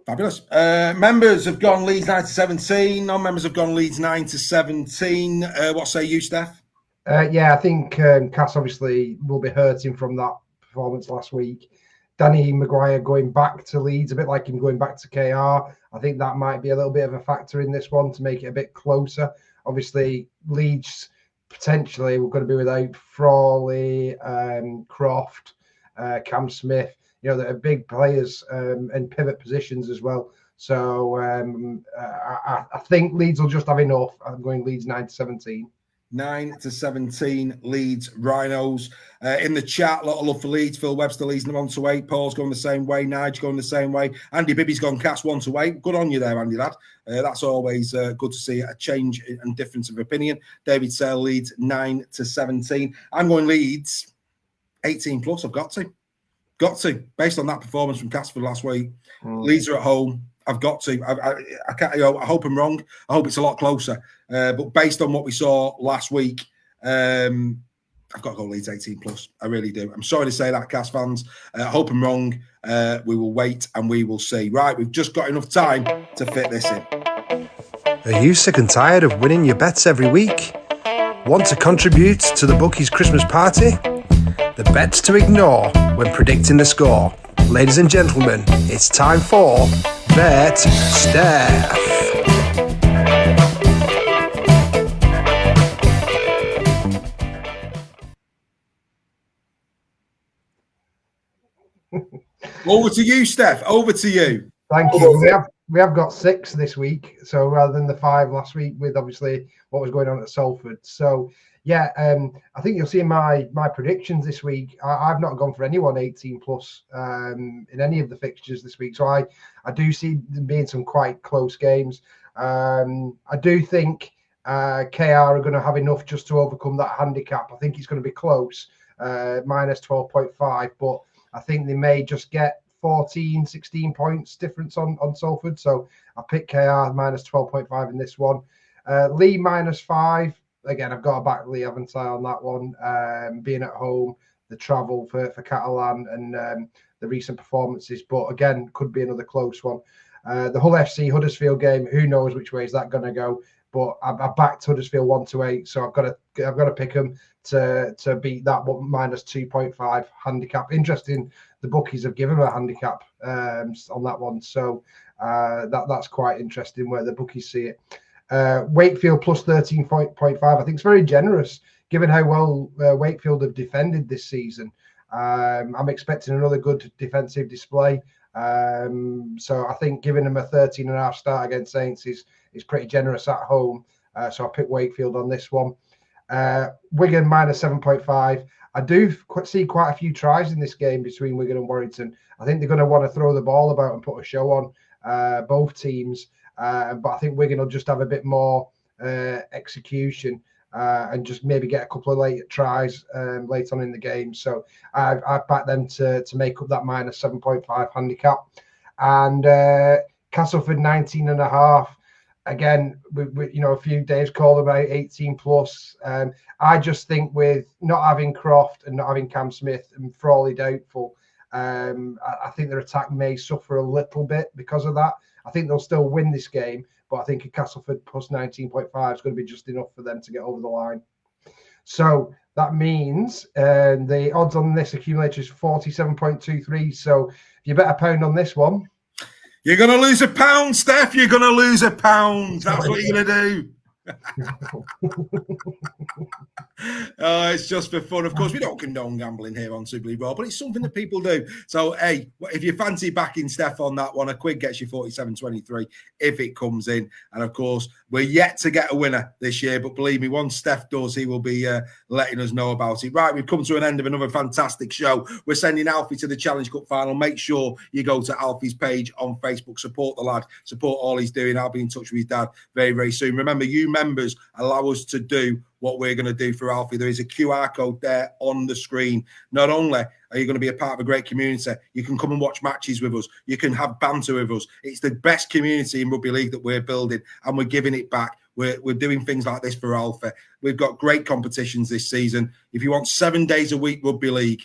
Fabulous. Members have gone Leeds 9-17. Non-members have gone Leeds 9-17. What say you, Steph? Yeah, I think Cass obviously will be hurting from that performance last week. Danny Maguire going back to Leeds, a bit like him going back to KR. I think that might be a little bit of a factor in this one to make it a bit closer. Obviously, Leeds potentially we're going to be without Frawley, Croft, Cam Smith. That are big players and pivot positions as well. So I think Leeds will just have enough. I'm going Leeds 9-17. 9-17 Leeds Rhinos. In the chat, a lot of love for Leeds. Phil Webster leads them 1-8. Paul's going the same way. Nige going the same way. Andy Bibby's gone Cass 1-8. Good on you there, Andy lad. That's always good to see a change and difference of opinion. David Sale leads 9-17. I'm going Leeds 18 plus. I've got to, based on that performance from Castleford last week. Leeds are at home. I've got to. I can't. I hope I'm wrong. I hope it's a lot closer. But based on what we saw last week, I've got to go Leeds 18 plus. I really do. I'm sorry to say that, Cass fans. I hope I'm wrong. We will wait and we will see. Right, we've just got enough time to fit this in. Are you sick and tired of winning your bets every week? Want to contribute to the bookies' Christmas party? The bets to ignore when predicting the score. Ladies and gentlemen, it's time for Bet Steph. Over to you, Steph. Over to you. Thank you. We have got 6 this week, so rather than the 5 last week, with obviously what was going on at Salford. So yeah, I think you'll see in my predictions this week. I've not gone for anyone 18 plus in any of the fixtures this week. So I do see them being some quite close games. I do think KR are going to have enough just to overcome that handicap. I think it's going to be close, minus 12.5, but I think they may just get 14, 16 points difference on Salford. So I pick KR minus 12.5 in this one. Leigh minus 5. Again, I've got to back Leigh, haven't I, on that one? Being at home, the travel for Catalans and the recent performances. But again, could be another close one. The Hull FC Huddersfield game, who knows which way is that going to go? But I backed Huddersfield 1-8, so I've got to pick them to beat that one minus 2.5 handicap. Interesting, the bookies have given them a handicap on that one, so that's quite interesting where the bookies see it. Wakefield plus 13.5. I think it's very generous given how well Wakefield have defended this season. I'm expecting another good defensive display. So I think giving them a 13.5 start against Saints is pretty generous at home. So I pick Wakefield on this one. Wigan minus 7.5. I do see quite a few tries in this game between Wigan and Warrington. I think they're going to want to throw the ball about and put a show on, both teams. But I think Wigan will just have a bit more execution. and just maybe get a couple of late tries late on in the game. So I backed them to make up that minus 7.5 handicap. And Castleford 19.5. Again, we a few days called about 18 plus. I just think with not having Croft and not having Cam Smith and Frawley doubtful, I think their attack may suffer a little bit because of that. I think they'll still win this game, but I think a Castleford plus 19.5 is going to be just enough for them to get over the line. So that means the odds on this accumulator is 47.23. So if you bet £1 on this one, you're going to lose £1, Steph. You're going to lose £1. That's what you're going to do. It's just for fun. Of course, we don't condone gambling here on Super League Raw, but it's something that people do. So, hey, if you fancy backing Steph on that one, a quid gets you 47.23 if it comes in. And of course, we're yet to get a winner this year, but believe me, once Steph does, he will be letting us know about it. Right, we've come to an end of another fantastic show. We're sending Alfie to the Challenge Cup final. Make sure you go to Alfie's page on Facebook. Support the lad. Support all he's doing. I'll be in touch with his dad very, very soon. Remember, you members allow us to do what we're going to do for Alfie. There is a QR code there on the screen. Not only are you going to be a part of a great community, you can come and watch matches with us. You can have banter with us. It's the best community in rugby league that we're building, and we're giving it back. We're doing things like this for Alfie. We've got great competitions this season. If you want 7 days a week rugby league,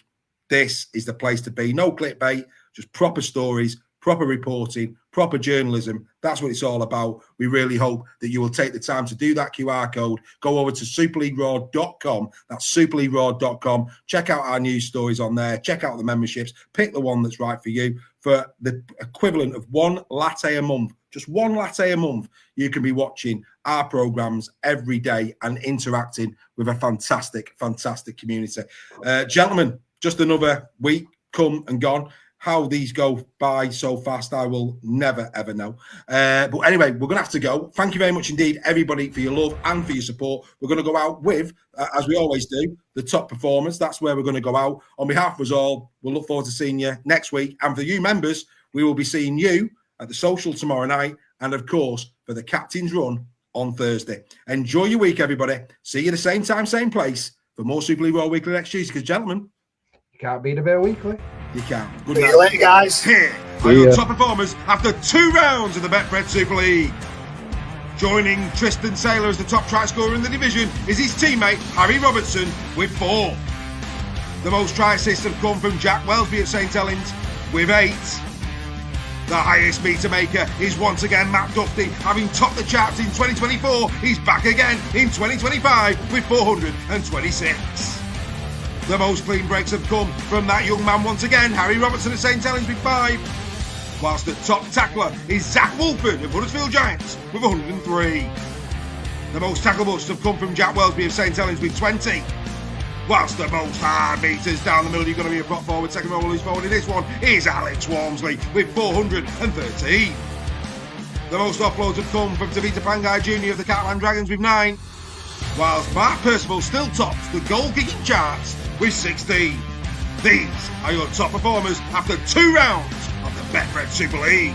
this is the place to be. No clickbait, just proper stories, proper reporting, proper journalism. That's what it's all about. We really hope that you will take the time to do that QR code. Go over to superleagueraw.com. That's superleagueraw.com. Check out our news stories on there. Check out the memberships. Pick the one that's right for you. For the equivalent of one latte a month, just one latte a month, you can be watching our programs every day and interacting with a fantastic, fantastic community. Gentlemen, just another week come and gone. How these go by so fast, I will never, ever know. But anyway, we're going to have to go. Thank you very much indeed, everybody, for your love and for your support. We're going to go out with, as we always do, the top performers. That's where we're going to go out. On behalf of us all, we'll look forward to seeing you next week. And for you members, we will be seeing you at the social tomorrow night. And, of course, for the Captain's Run on Thursday. Enjoy your week, everybody. See you the same time, same place for more Super League World Weekly next Tuesday. Because, gentlemen, you can't beat a bear weekly. You can. Good See night. you later, guys. Here are your top performers after 2 rounds of the Betfred Super League. Joining Tristan Saylor as the top try scorer in the division is his teammate Harry Robertson with 4. The most try assists have come from Jack Welsby at St Helens with 8. The highest meter maker is once again Matt Duffy, having topped the charts in 2024. He's back again in 2025 with 426. The most clean breaks have come from that young man once again, Harry Robertson at St Helens with 5. Whilst the top tackler is Zach Wolford of Huddersfield Giants with 103. The most tackle busts have come from Jack Welsby of St Helens with 20. Whilst the most hard meters down the middle, you're going to be a prop forward, second row loose forward in this one is Alex Walmsley with 413. The most offloads have come from Tavita Pangai Jr. of the Catalan Dragons with 9. Whilst Mark Percival still tops the goal-kicking charts with 16. These are your top performers after 2 rounds of the Betfred Super League.